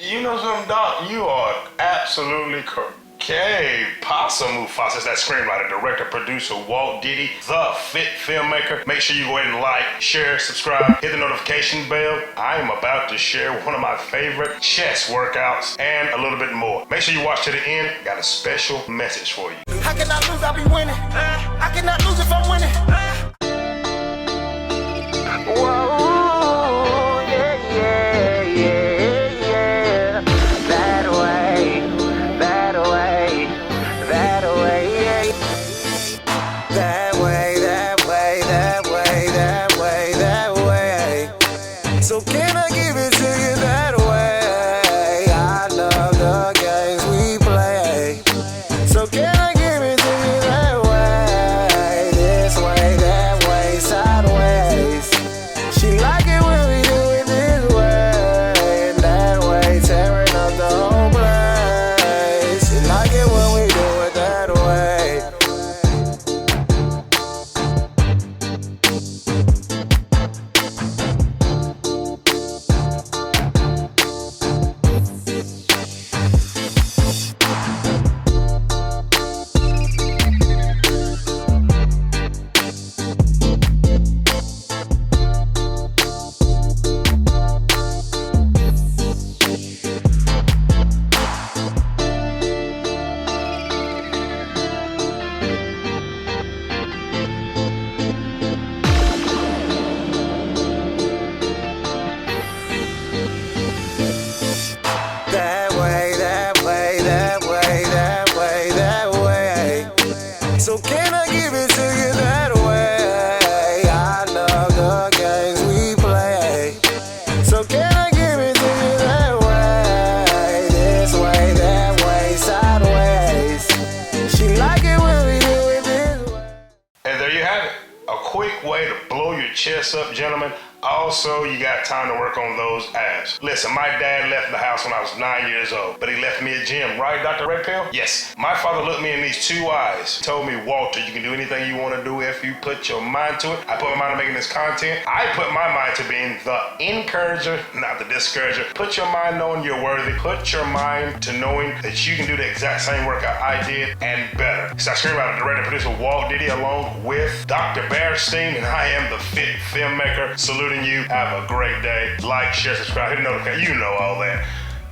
You know something, Doc? You are absolutely correct. Okay, Possum Mufasa is that screenwriter, director, producer, Walt Diddy, the fit filmmaker. Make sure you go ahead and like, share, subscribe, hit the notification bell. I am about to share one of my favorite chest workouts and a little bit more. Make sure you watch to the end. Got a special message for you. I cannot lose, I'll be winning. I cannot lose if I'm winning. Whoa, yeah, yeah, yeah, yeah. That way, that way, that way, yeah. That way, that way, that way, that way, that way. So can I give it to you that way? I love the games we play. So can I give it to you that way? This way, that way, sideways. She like it when we do it this way and that way, tearing up the whole place. She like it when we do it that way. That way, that way, that way, that way, that way. So can I give it to you that way? I love the games we play. So can I give it to you that way? This way, that way, sideways. She like it when we do it this way. And there you have it. A quick way to blow your chest up, gentlemen. Also, you got time to work on those abs. Listen, my dad left the house when I was 9 years old, but he left me a gym, right, Dr. Red Pill? Yes. My father looked me in these two eyes, told me, Walter, you can do anything you want to do if you put your mind to it. I put my mind to making this content. I put my mind to being the encourager, not the discourager. Put your mind knowing you're worthy. Put your mind to knowing that you can do the exact same workout I did and better. So I screenwriter, director, producer Walt Diddy along with Dr. Bearstein, and I am the fit filmmaker. Saluting you. Have a great day. Like, share, subscribe, hit the notification. You know all that.